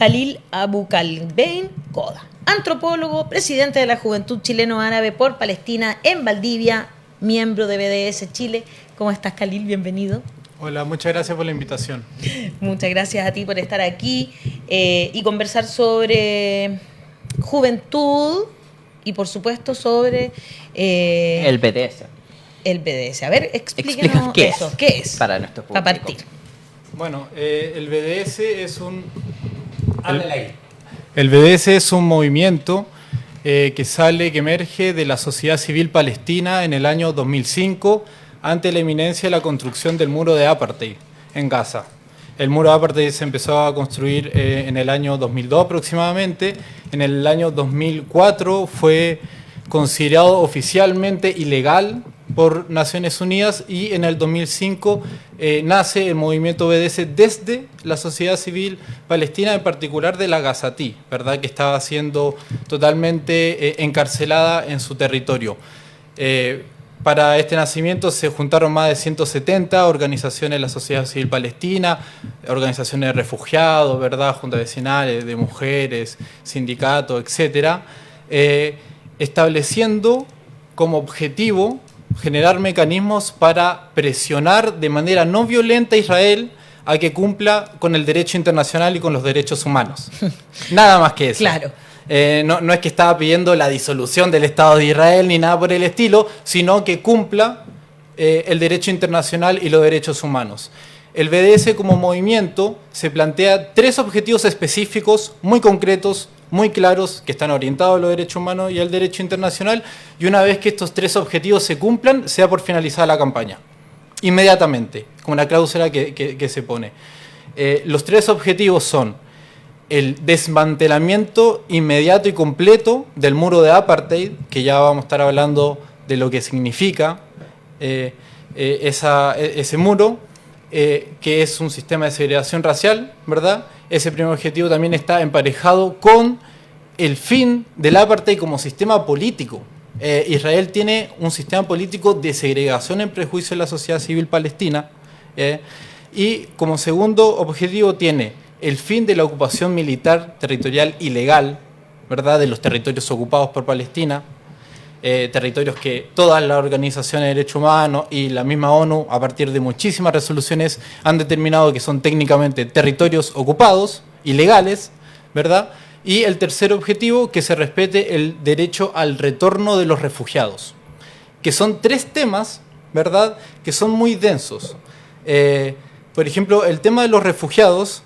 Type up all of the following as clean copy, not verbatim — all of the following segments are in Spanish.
Khalil Abou-Kalbein Koda, antropólogo, presidente de la Juventud Chileno-Árabe por Palestina en Valdivia, miembro de BDS Chile. ¿Cómo estás, Khalil? Bienvenido. Hola, muchas gracias por la invitación. Muchas gracias a ti por estar aquí y conversar sobre juventud y, por supuesto, sobre... el BDS. El BDS. A ver, explíquenos qué eso. es ¿Qué es? para nuestro público. Para partir. Bueno, el BDS es un... Háblale ahí. El BDS es un movimiento que emerge de la sociedad civil palestina en el año 2005 ante la inminencia de la construcción del muro de Apartheid en Gaza. El muro de Apartheid se empezó a construir en el año 2002 aproximadamente. En el año 2004 fue considerado oficialmente ilegal por Naciones Unidas y en el 2005 nace el movimiento BDS desde la sociedad civil palestina, en particular de la Gazatí, ¿verdad? Que estaba siendo totalmente encarcelada en su territorio. Para este nacimiento se juntaron más de 170 organizaciones de la sociedad civil palestina, organizaciones de refugiados, ¿verdad? Juntas vecinales, de mujeres, sindicatos, etcétera, estableciendo como objetivo generar mecanismos para presionar de manera no violenta a Israel a que cumpla con el derecho internacional y con los derechos humanos. Nada más que eso. Claro. No es que estaba pidiendo la disolución del Estado de Israel ni nada por el estilo, sino que cumpla el derecho internacional y los derechos humanos. El BDS como movimiento se plantea 3 objetivos específicos, muy concretos, muy claros, que están orientados a los derechos humanos y al derecho internacional, y una vez que estos 3 objetivos se cumplan, se da por finalizada la campaña. Inmediatamente, con una cláusula que se pone. Los 3 objetivos son el desmantelamiento inmediato y completo del muro de Apartheid, que ya vamos a estar hablando de lo que significa ese muro, que es un sistema de segregación racial, ¿verdad? Ese primer objetivo también está emparejado con el fin del Apartheid como sistema político. Israel tiene un sistema político de segregación en prejuicio de la sociedad civil palestina, y como segundo objetivo tiene el fin de la ocupación militar territorial ilegal, ¿verdad? De los territorios ocupados por Palestina, territorios que todas las organizaciones de derechos humanos y la misma ONU, a partir de muchísimas resoluciones, han determinado que son técnicamente territorios ocupados, ilegales, ¿verdad? Y el tercer objetivo, que se respete el derecho al retorno de los refugiados, que son 3 temas, ¿verdad?, que son muy densos. Por ejemplo, el tema de los refugiados,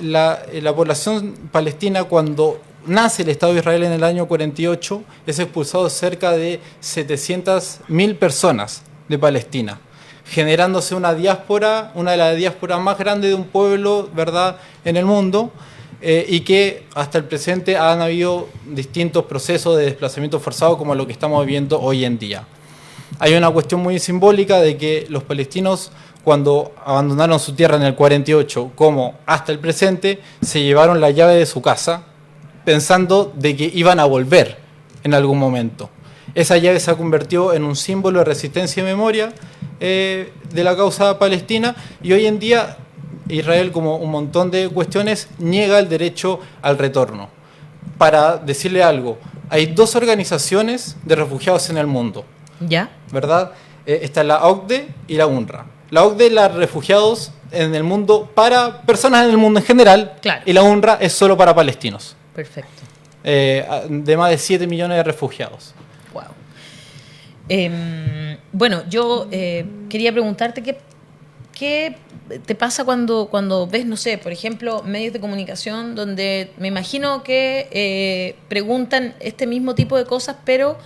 la población palestina, cuando nace el Estado de Israel en el año 48, es expulsado cerca de 700.000 personas de Palestina, generándose una diáspora, una de las diásporas más grandes de un pueblo, ¿verdad?, en el mundo, y que hasta el presente han habido distintos procesos de desplazamiento forzado como lo que estamos viviendo hoy en día. Hay una cuestión muy simbólica de que los palestinos, cuando abandonaron su tierra en el 48, como hasta el presente, se llevaron la llave de su casa pensando de que iban a volver en algún momento. Esa llave se ha convertido en un símbolo de resistencia y memoria de la causa palestina, y hoy en día Israel, como un montón de cuestiones, niega el derecho al retorno. Para decirle algo, hay 2 organizaciones de refugiados en el mundo, ¿Ya? ¿verdad? Está la OCDE y la UNRWA. La OCDE es la refugiados en el mundo para personas en el mundo en general, Claro. Y la UNRWA es solo para palestinos. Perfecto. De más de 7 millones de refugiados. Wow. Bueno, yo quería preguntarte qué te pasa cuando ves, no sé, por ejemplo, medios de comunicación donde me imagino que preguntan este mismo tipo de cosas, pero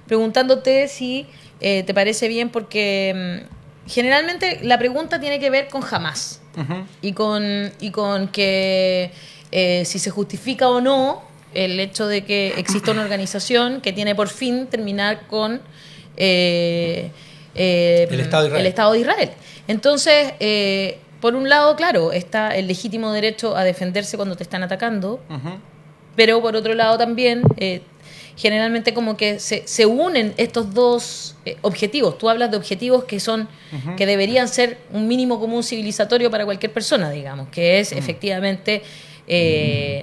preguntándote si te parece bien, porque generalmente la pregunta tiene que ver con Hamás. Uh-huh. y con que si se justifica o no el hecho de que exista una organización que tiene por fin terminar con el Estado de Israel. Entonces, por un lado, claro, está el legítimo derecho a defenderse cuando te están atacando, Uh-huh. pero por otro lado también generalmente como que se unen estos dos objetivos. Tú hablas de objetivos que son que deberían ser un mínimo común civilizatorio para cualquier persona, digamos, que es efectivamente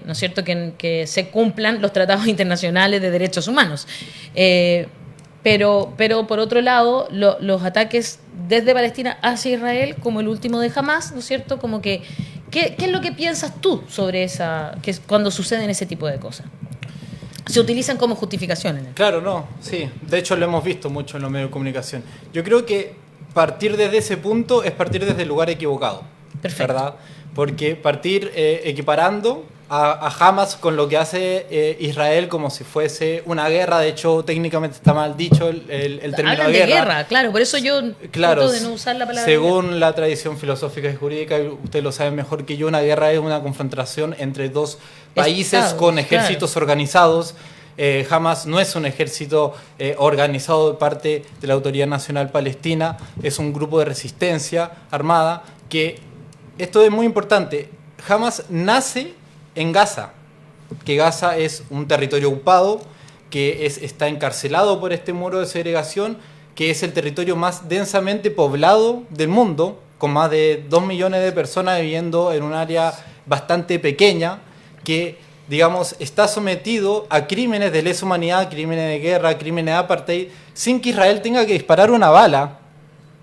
¿no es cierto? Que se cumplan los tratados internacionales de derechos humanos. Pero por otro lado, los ataques desde Palestina hacia Israel, como el último de Hamás, ¿no es cierto? Como que, ¿qué es lo que piensas tú sobre cuando suceden ese tipo de cosas? Se utilizan como justificación en el... Claro, no, sí. De hecho, lo hemos visto mucho en los medios de comunicación. Yo creo que partir desde ese punto es partir desde el lugar equivocado. Perfecto. ¿Verdad? Porque partir equiparando a Hamas con lo que hace Israel como si fuese una guerra, de hecho técnicamente está mal dicho el término Hablan de guerra, claro, por eso yo trato de no usar la palabra según guerra. la tradición filosófica y jurídica, y ustedes lo saben mejor que yo, una guerra es una confrontación entre dos países Estados, con ejércitos organizados. Hamas no es un ejército organizado de parte de la Autoridad Nacional Palestina, es un grupo de resistencia armada que, esto es muy importante, Hamas nace en Gaza, que Gaza es un territorio ocupado, que está encarcelado por este muro de segregación, que es el territorio más densamente poblado del mundo, con más de 2 millones de personas viviendo en un área bastante pequeña, que, digamos, está sometido a crímenes de lesa humanidad, crímenes de guerra, crímenes de apartheid, sin que Israel tenga que disparar una bala,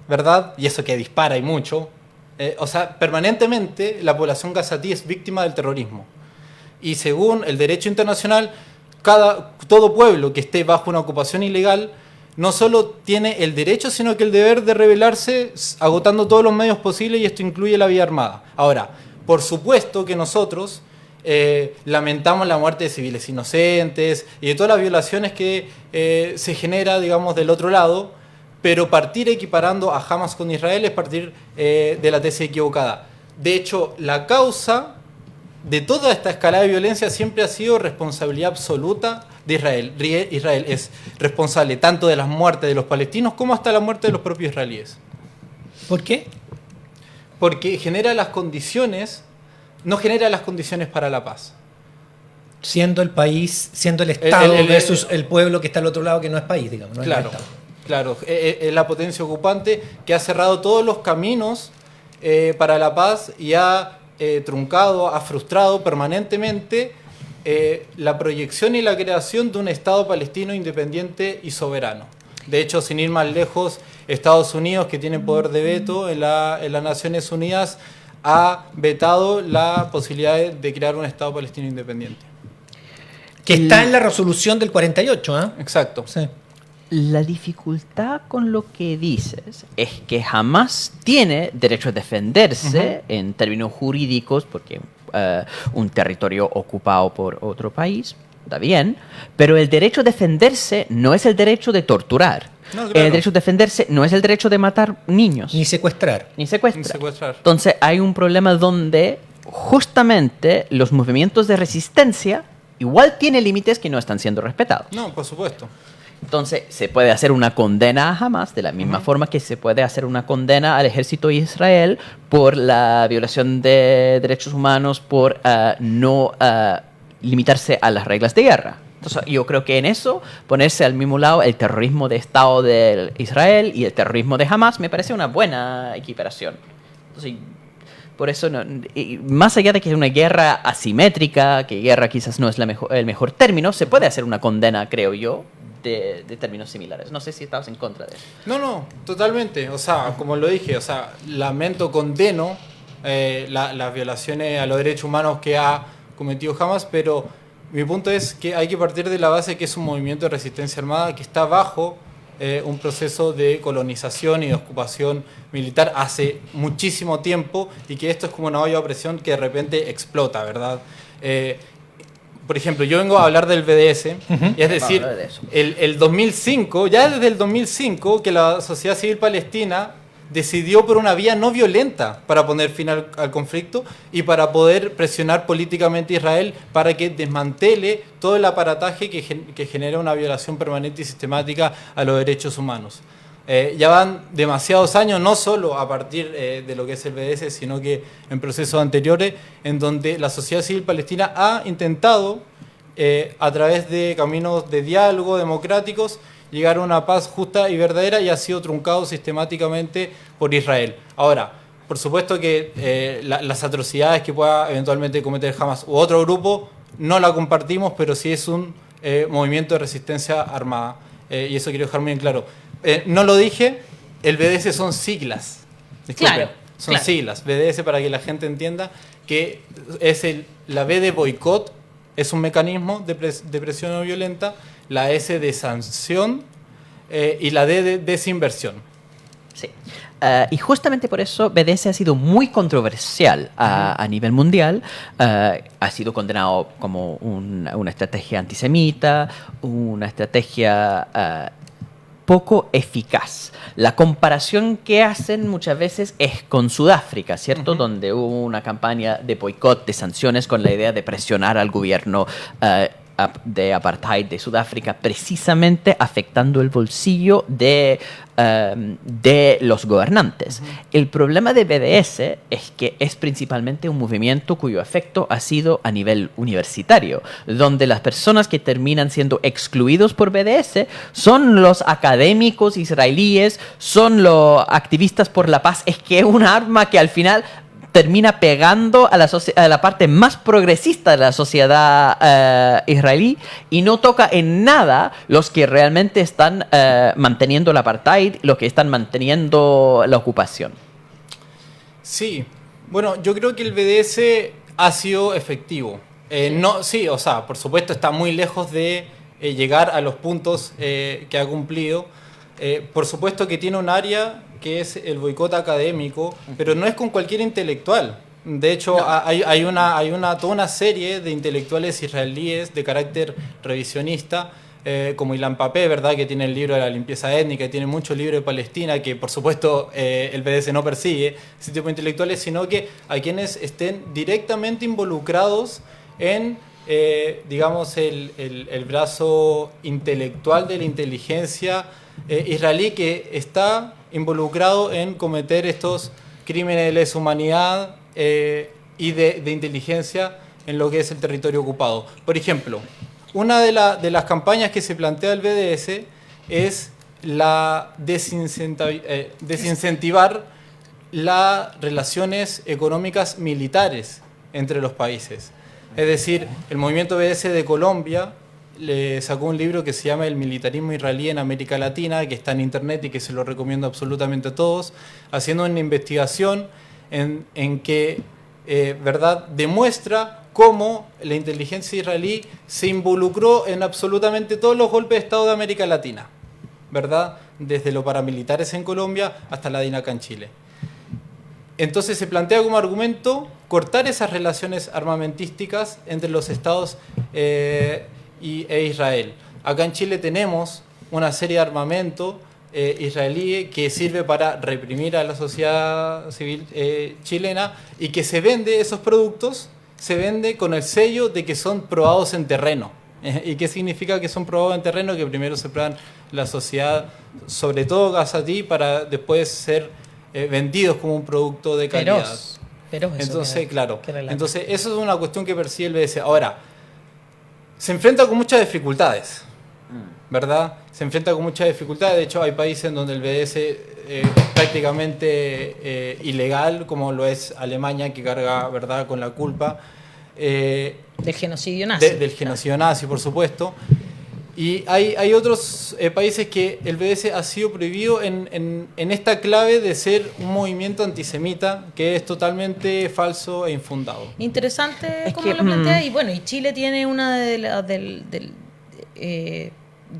¿verdad? Y eso que dispara y mucho. O sea, permanentemente la población gazatí es víctima del terrorismo. Y según el derecho internacional, todo pueblo que esté bajo una ocupación ilegal no solo tiene el derecho, sino que el deber de rebelarse agotando todos los medios posibles, y esto incluye la vía armada. Ahora, por supuesto que nosotros lamentamos la muerte de civiles inocentes y de todas las violaciones que se genera, digamos, del otro lado, pero partir equiparando a Hamas con Israel es partir de la tesis equivocada. De hecho, la causa de toda esta escalada de violencia siempre ha sido responsabilidad absoluta de Israel. Israel es responsable tanto de las muertes de los palestinos como hasta la muerte de los propios israelíes. ¿Por qué? Porque no genera las condiciones para la paz. Siendo el país, siendo el Estado versus el pueblo que está al otro lado, que no es país, digamos. No claro, es el Estado. Claro. Es la potencia ocupante que ha cerrado todos los caminos para la paz y ha truncado, ha frustrado permanentemente la proyección y la creación de un Estado palestino independiente y soberano. De hecho, sin ir más lejos, Estados Unidos, que tiene poder de veto en las Naciones Unidas, ha vetado la posibilidad de crear un Estado palestino independiente. Que está en la resolución del 48, ¿eh? Exacto. Sí. La dificultad con lo que dices es que jamás tiene derecho a defenderse en términos jurídicos, porque un territorio ocupado por otro país, está bien, pero el derecho a defenderse no es el derecho de torturar. No, claro. El derecho a defenderse no es el derecho de matar niños. Ni secuestrar. Ni secuestrar. Entonces hay un problema donde justamente los movimientos de resistencia igual tienen límites que no están siendo respetados. No, por supuesto. Entonces, se puede hacer una condena a Hamas de la misma forma que se puede hacer una condena al ejército de Israel por la violación de derechos humanos, por no limitarse a las reglas de guerra. Entonces, yo creo que en eso, ponerse al mismo lado el terrorismo de Estado de Israel y el terrorismo de Hamas me parece una buena equiparación. Entonces, por eso, más allá de que es una guerra asimétrica, que guerra quizás no es el mejor término, se puede hacer una condena, creo yo, de términos similares. No sé si estabas en contra de eso. No, totalmente. O sea, como lo dije, o sea, lamento, condeno las violaciones a los derechos humanos que ha cometido Hamas, pero mi punto es que hay que partir de la base que es un movimiento de resistencia armada que está bajo un proceso de colonización y de ocupación militar hace muchísimo tiempo, y que esto es como una olla de presión que de repente explota, ¿verdad? Por ejemplo, yo vengo a hablar del BDS, y es decir, el 2005, ya desde el 2005, que la sociedad civil palestina decidió por una vía no violenta para poner fin al conflicto y para poder presionar políticamente a Israel para que desmantele todo el aparataje que genera una violación permanente y sistemática a los derechos humanos. Ya van demasiados años, no solo a partir de lo que es el BDS, sino que en procesos anteriores, en donde la sociedad civil palestina ha intentado a través de caminos de diálogo democráticos, llegar a una paz justa y verdadera, y ha sido truncado sistemáticamente por Israel. Ahora, por supuesto que las atrocidades que pueda eventualmente cometer Hamas u otro grupo no la compartimos, pero sí es un movimiento de resistencia armada. Y eso quiero dejar muy en claro. No lo dije, el BDS son siglas. Disculpen, Claro, son claro. siglas. BDS, para que la gente entienda, que es la B de boicot, es un mecanismo de presión no violenta, la S de sanción y la D de desinversión. Sí. Y justamente por eso BDS ha sido muy controversial a nivel mundial. Ha sido condenado como una estrategia antisemita, una estrategia poco eficaz. La comparación que hacen muchas veces es con Sudáfrica, ¿cierto? Donde hubo una campaña de boicot, de sanciones, con la idea de presionar al gobierno de apartheid de Sudáfrica, precisamente afectando el bolsillo de los gobernantes. El problema de BDS es que es principalmente un movimiento cuyo efecto ha sido a nivel universitario, donde las personas que terminan siendo excluidos por BDS son los académicos israelíes, son los activistas por la paz. Es que es un arma que al final termina pegando a la parte más progresista de la sociedad israelí, y no toca en nada los que realmente están manteniendo el apartheid, los que están manteniendo la ocupación. Sí, bueno, yo creo que el BDS ha sido efectivo. No, sí, o sea, por supuesto está muy lejos de llegar a los puntos que ha cumplido. Por supuesto que tiene un área que es el boicot académico, pero no es con cualquier intelectual. De hecho, no. hay toda una serie de intelectuales israelíes de carácter revisionista, como Ilan Papé, ¿verdad?, que tiene el libro de la limpieza étnica, y tiene muchos libros de Palestina, que por supuesto el BDS no persigue ese tipo de intelectuales, sino que a quienes estén directamente involucrados en, digamos, el brazo intelectual de la inteligencia israelí, que está involucrado en cometer estos crímenes de lesa humanidad y de inteligencia en lo que es el territorio ocupado. Por ejemplo, una de las campañas que se plantea el BDS es la desincentivar las relaciones económicas militares entre los países. Es decir, el movimiento BDS de Colombia le sacó un libro que se llama El militarismo israelí en América Latina, que está en internet y que se lo recomiendo absolutamente a todos, haciendo una investigación en que ¿verdad?, demuestra cómo la inteligencia israelí se involucró en absolutamente todos los golpes de Estado de América Latina, ¿verdad?, desde los paramilitares en Colombia hasta la DINACA en Chile. Entonces se plantea como argumento cortar esas relaciones armamentísticas entre los estados e Israel. Acá en Chile tenemos una serie de armamento israelí que sirve para reprimir a la sociedad civil chilena, y que se vende, esos productos se vende con el sello de que son probados en terreno. ¿Y qué significa que son probados en terreno? Que primero se prueban la sociedad, sobre todo gazatí, para después ser vendidos como un producto de calidad. Feroz eso. Entonces, claro. Entonces, eso es una cuestión que persigue el BDS. Ahora, se enfrenta con muchas dificultades, ¿verdad? Se enfrenta con muchas dificultades. De hecho, hay países en donde el BDS es prácticamente ilegal, como lo es Alemania, que carga, ¿verdad?, con la culpa del genocidio nazi. Del genocidio nazi, por supuesto. Y hay otros países que el BDS ha sido prohibido en esta clave de ser un movimiento antisemita, que es totalmente falso e infundado. Interesante como lo plantea. Y bueno, y Chile tiene una de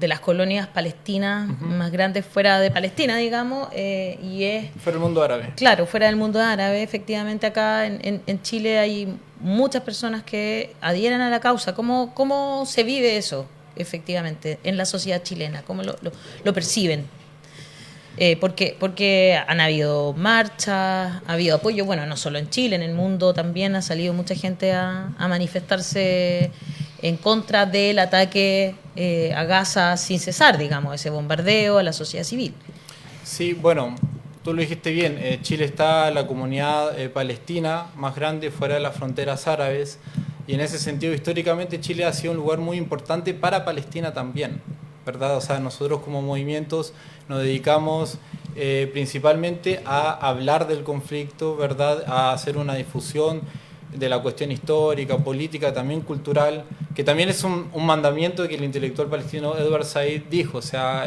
las colonias palestinas más grandes fuera de Palestina, digamos, y es... Fuera del mundo árabe. Claro, fuera del mundo árabe. Efectivamente, acá en Chile hay muchas personas que adhieren a la causa. ¿Cómo se vive eso, efectivamente, en la sociedad chilena? ¿Cómo lo perciben? Porque han habido marchas, ha habido apoyo, bueno, no solo en Chile, en el mundo también ha salido mucha gente a manifestarse en contra del ataque a Gaza sin cesar, digamos, ese bombardeo a la sociedad civil. Sí, bueno, tú lo dijiste bien. Chile está la comunidad palestina más grande fuera de las fronteras árabes. y en ese sentido históricamente Chile ha sido un lugar muy importante para Palestina también, ¿verdad? O sea, nosotros como movimientos nos dedicamos principalmente a hablar del conflicto, ¿verdad? A hacer una difusión de la cuestión histórica, política, también cultural, que también es un mandamiento que el intelectual palestino Edward Said dijo, o sea,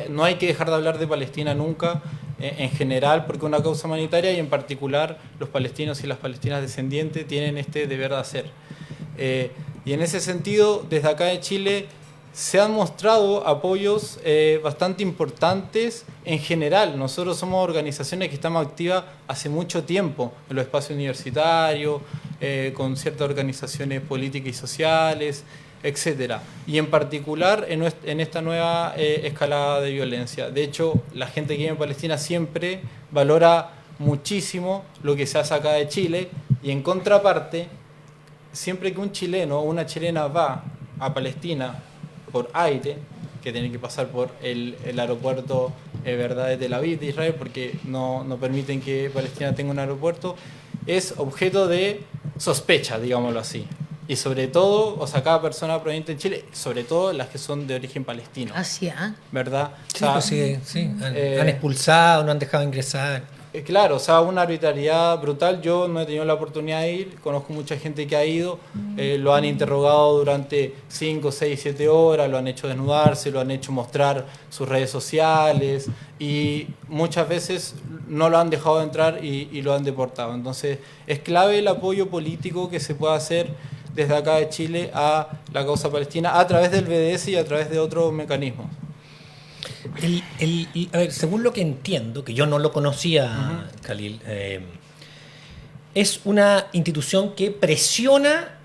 no hay que dejar de hablar de Palestina nunca, en general, porque es una causa humanitaria y en particular los palestinos y las palestinas descendientes tienen este deber de hacer. Y en ese sentido, desde acá de Chile, se han mostrado apoyos bastante importantes en general. Nosotros somos organizaciones que estamos activas hace mucho tiempo en los espacios universitarios, con ciertas organizaciones políticas y sociales, etcétera. Y en particular en esta nueva escalada de violencia. De hecho, la gente que vive en Palestina siempre valora muchísimo lo que se hace acá de Chile, y en contraparte, siempre que un chileno o una chilena va a Palestina por aire, que tiene que pasar por el aeropuerto ¿verdad? De Tel Aviv, de Israel, porque no permiten que Palestina tenga un aeropuerto, es objeto de sospecha, digámoslo así. Y sobre todo, o sea, cada persona proveniente en Chile, sobre todo las que son de origen palestino. Así, ¿ah? ¿Verdad? Sí, o sea, sí. Han expulsado, no han dejado ingresar. Claro, o sea, una arbitrariedad brutal. Yo no he tenido la oportunidad de ir, conozco mucha gente que ha ido, lo han interrogado durante 5, 6, 7 horas, lo han hecho desnudarse, lo han hecho mostrar sus redes sociales y muchas veces no lo han dejado entrar y lo han deportado. Entonces, es clave el apoyo político que se pueda hacer desde acá de Chile a la causa palestina a través del BDS y a través de otros mecanismos. A ver, según lo que entiendo, que yo no lo conocía, Khalil, es una institución que presiona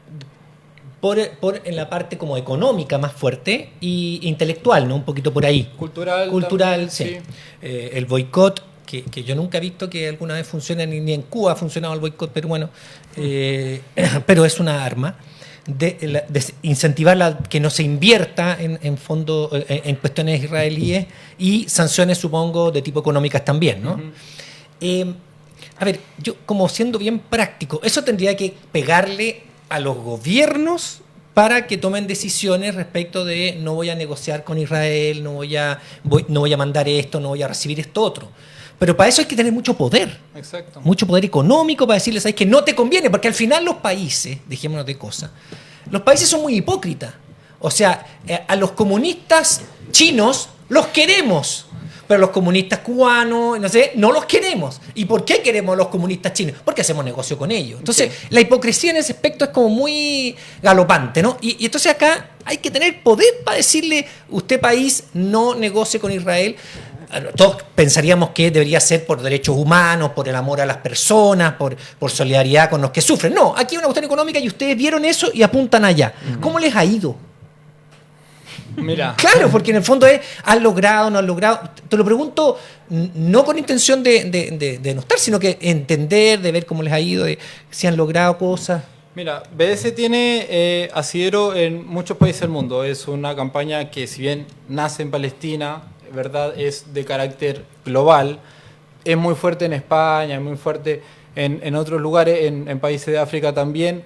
por en la parte como económica más fuerte e intelectual, ¿no? Un poquito por ahí. Cultural también, sí. El boicot, que yo nunca he visto que alguna vez funcione, ni en Cuba ha funcionado el boicot peruano, pero es una arma. De incentivar que no se invierta en fondo en cuestiones israelíes y sanciones, supongo, de tipo económicas también, ¿no? A ver, yo como siendo bien práctico, eso tendría que pegarle a los gobiernos para que tomen decisiones respecto de no voy a negociar con Israel, no voy a mandar esto, no voy a recibir esto otro. Pero para eso hay que tener mucho poder. Exacto. Mucho poder económico para decirles, ¿sabes? Que no te conviene, porque al final los países, dejémonos de cosas, los países son muy hipócritas. O sea, a los comunistas chinos los queremos, pero los comunistas cubanos, no los queremos. ¿Y por qué queremos a los comunistas chinos? Porque hacemos negocio con ellos. Entonces, sí, la hipocresía en ese aspecto es como muy galopante, ¿no? Y entonces acá hay que tener poder para decirle, usted país, no negocie con Israel. Todos pensaríamos que debería ser por derechos humanos, por el amor a las personas, por solidaridad con los que sufren. No, aquí hay una cuestión económica y ustedes vieron eso y apuntan allá. ¿Cómo les ha ido? Mira. Claro, porque en el fondo es, ¿han logrado, no han logrado? Te lo pregunto no con intención de denostar, sino que entender, de ver cómo les ha ido, de si han logrado cosas. Mira, BDS tiene asidero en muchos países del mundo. Es una campaña que, si bien nace en Palestina, ¿verdad?, es de carácter global. Es muy fuerte en España, es muy fuerte en otros lugares, en países de África también.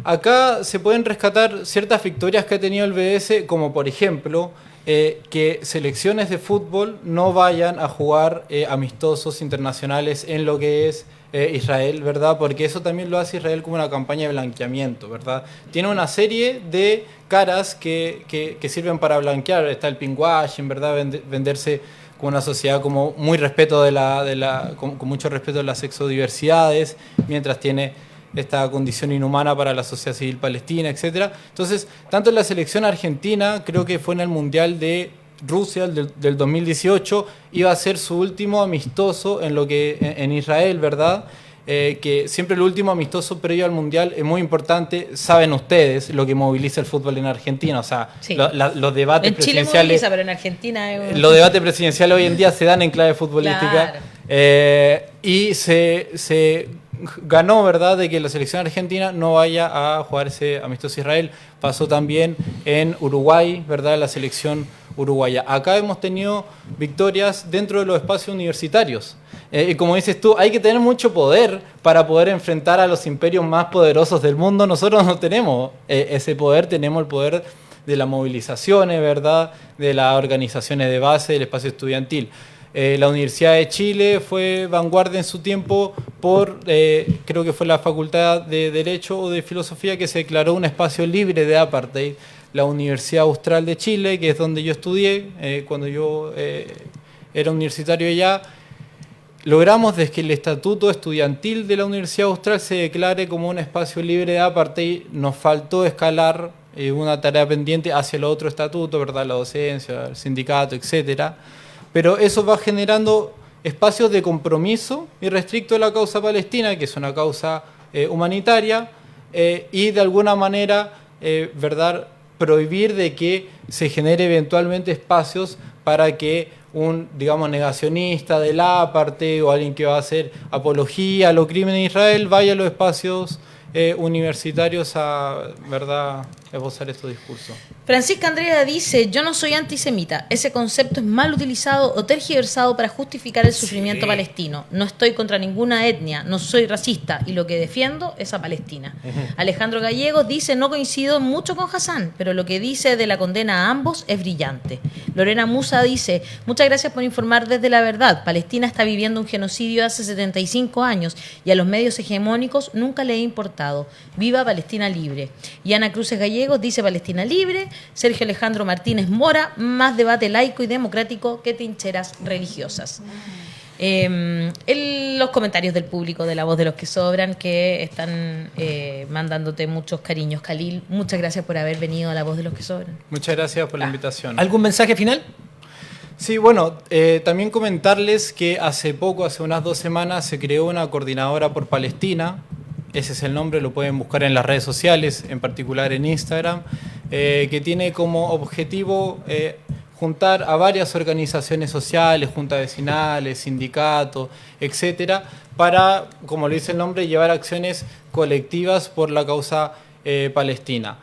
Acá se pueden rescatar ciertas victorias que ha tenido el BDS, como por ejemplo que selecciones de fútbol no vayan a jugar amistosos internacionales en lo que es Israel, ¿verdad? Porque eso también lo hace Israel como una campaña de blanqueamiento, ¿verdad? Tiene una serie de caras que sirven para blanquear. Está el pinkwashing, ¿verdad? Venderse con una sociedad como muy respeto con mucho respeto de las sexodiversidades, mientras tiene esta condición inhumana para la sociedad civil palestina, etcétera. Entonces, tanto en la selección argentina, creo que fue en el Mundial de Rusia del 2018, iba a ser su último amistoso en Israel, ¿verdad? Que siempre el último amistoso previo al Mundial es muy importante. Saben ustedes lo que moviliza el fútbol en Argentina, o sea, sí, los debates en Chile presidenciales. Moviliza, pero en Argentina los debates presidenciales hoy en día se dan en clave futbolística. Claro. Y se ganó, ¿verdad?, de que la selección argentina no vaya a jugar ese amistoso Israel. Pasó también en Uruguay, ¿verdad?, la selección uruguaya. Acá hemos tenido victorias dentro de los espacios universitarios. Y como dices tú, hay que tener mucho poder para poder enfrentar a los imperios más poderosos del mundo. Nosotros no tenemos ese poder, tenemos el poder de las movilizaciones, ¿verdad? De las organizaciones de base, del espacio estudiantil. La Universidad de Chile fue vanguardia en su tiempo por, creo que fue la Facultad de Derecho o de Filosofía, que se declaró un espacio libre de apartheid. La Universidad Austral de Chile, que es donde yo estudié, cuando yo era universitario allá, logramos desde que el estatuto estudiantil de la Universidad Austral se declare como un espacio libre de apartheid. Nos faltó escalar una tarea pendiente hacia el otro estatuto, ¿verdad? La docencia, el sindicato, etcétera. Pero eso va generando espacios de compromiso irrestricto de la causa palestina, que es una causa humanitaria, y de alguna manera, ¿verdad?, prohibir de que se genere eventualmente espacios para que un, digamos, negacionista del apartheid o alguien que va a hacer apología a los crímenes de Israel vaya a los espacios universitarios a, ¿verdad?, esbozar estos discursos. Francisca Andrea dice: yo no soy antisemita, ese concepto es mal utilizado o tergiversado para justificar el sufrimiento palestino. No estoy contra ninguna etnia, no soy racista y lo que defiendo es a Palestina. Alejandro Gallegos dice: no coincido mucho con Hassan, pero lo que dice de la condena a ambos es brillante. Lorena Musa dice: muchas gracias por informar desde la verdad. Palestina está viviendo un genocidio hace 75 años y a los medios hegemónicos nunca le ha importado. Viva Palestina libre. Y Ana Cruces Gallegos dice: Palestina libre. Sergio Alejandro Martínez Mora: más debate laico y democrático que trincheras religiosas. Los comentarios del público de La Voz de los que Sobran, que están mandándote muchos cariños. Khalil, muchas gracias por haber venido a La Voz de los que Sobran. Muchas gracias por la invitación. ¿Algún mensaje final? Sí, bueno, también comentarles que hace poco, hace unas 2 semanas, se creó una coordinadora por Palestina. Ese es el nombre, lo pueden buscar en las redes sociales, en particular en Instagram, que tiene como objetivo juntar a varias organizaciones sociales, juntas vecinales, sindicatos, etcétera, para, como lo dice el nombre, llevar acciones colectivas por la causa palestina.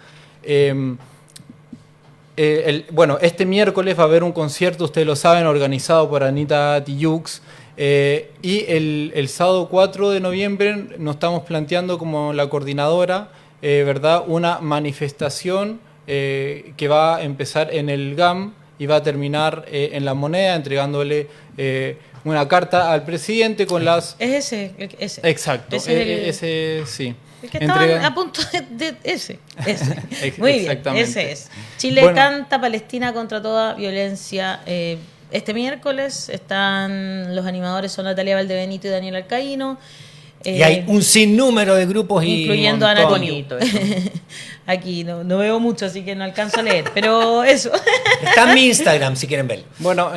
Bueno, este miércoles va a haber un concierto, ustedes lo saben, organizado por Anita Tijoux. Y el sábado 4 de noviembre nos estamos planteando como la coordinadora, ¿verdad?, una manifestación que va a empezar en el GAM y va a terminar en La Moneda, entregándole una carta al presidente con las... Es ese. Exacto, Ese sí. El que estaba a punto de ese. Muy bien, Exactamente. ese es. Chile Bueno, canta Palestina contra toda violencia. Este miércoles están los animadores, son Natalia Valdebenito y Daniel Alcaíno. Y hay un sinnúmero de grupos, incluyendo a Ana Coniu. Bonito eso. Aquí no veo mucho, así que no alcanzo a leer, pero eso. Está en mi Instagram si quieren verlo. Bueno,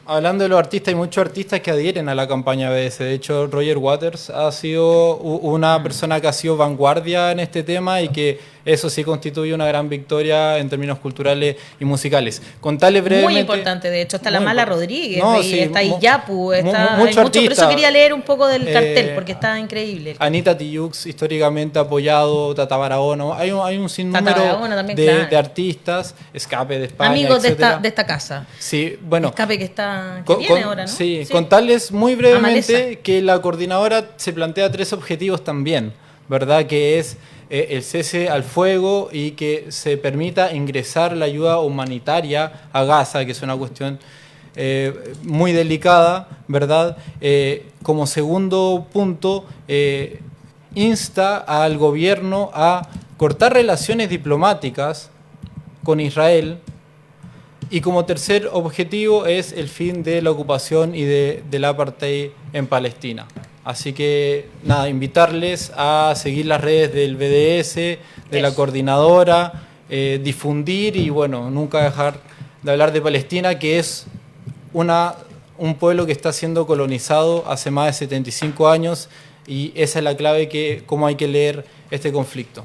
hablando de los artistas, hay muchos artistas que adhieren a la campaña BDS. De hecho, Roger Waters ha sido una persona que ha sido vanguardia en este tema y que eso sí constituye una gran victoria en términos culturales y musicales. Contarle brevemente... Muy importante, de hecho, está la Muy Mala importante. Rodríguez, No, y sí, está Iyapu, está, mucho hay mucho, por eso artista. quería leer un poco del cartel, porque está increíble. Anita Tijoux, históricamente apoyado, Tata Barahona, hay un sinnúmero Barahona también, claro. de artistas, Escape de España, Amigos de etcétera. esta casa. Sí, bueno. Escape que viene ahora, ¿no? Sí, contarles muy brevemente Amaleza. que la coordinadora se plantea 3 objetivos también, ¿verdad? Que es el cese al fuego y que se permita ingresar la ayuda humanitaria a Gaza, que es una cuestión muy delicada, ¿verdad? Como segundo punto, insta al gobierno a cortar relaciones diplomáticas con Israel. Y como tercer objetivo es el fin de la ocupación y del apartheid en Palestina. Así que, nada, invitarles a seguir las redes del BDS, de la coordinadora, difundir y, bueno, nunca dejar de hablar de Palestina, que es un pueblo que está siendo colonizado hace más de 75 años y esa es la clave que cómo hay que leer este conflicto.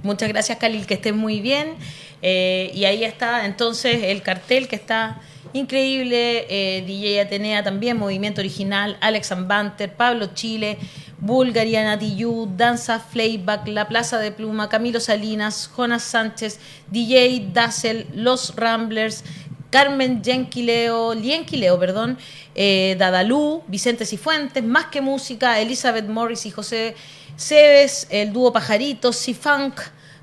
Muchas gracias, Khalil, que estés muy bien. Y ahí está entonces el cartel que está increíble. DJ Atenea también, Movimiento Original, Alex Banter, Pablo Chile, Bulgaria, Natiyu, Danza Playback, La Plaza de Pluma, Camilo Salinas, Jonas Sánchez, DJ Dazzle, Los Ramblers, Carmen Lienquileo, Dadalú, Vicente Cifuentes, Más que Música, Elizabeth Morris y José Cebes, el dúo Pajaritos, C-Funk,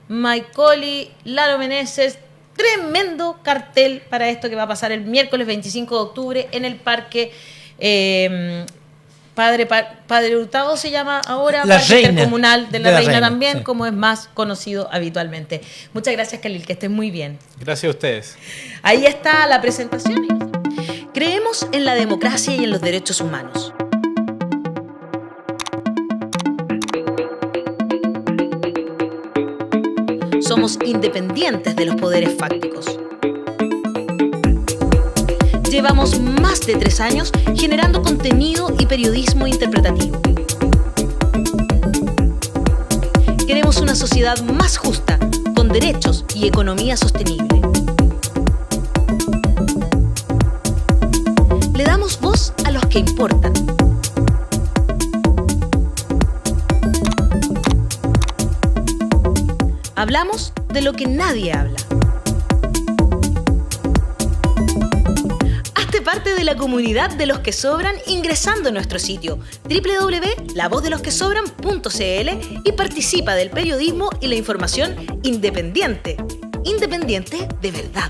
Mike Colley, Lalo Meneses. Tremendo cartel para esto que va a pasar el miércoles 25 de octubre en el Parque Padre Hurtado, se llama ahora, La Parque Reina. Intercomunal de la Reina también, sí. como es más conocido habitualmente. Muchas gracias, Khalil, que estés muy bien. Gracias a ustedes. Ahí está la presentación. Creemos en la democracia y en los derechos humanos. Somos independientes de los poderes fácticos. Llevamos más de 3 años generando contenido y periodismo interpretativo. Queremos una sociedad más justa, con derechos y economía sostenible. Le damos voz a los que importan. Hablamos de lo que nadie habla. Hazte parte de la comunidad de los que sobran ingresando a nuestro sitio www.lavozdelosquesobran.cl y participa del periodismo y la información independiente. Independiente de verdad.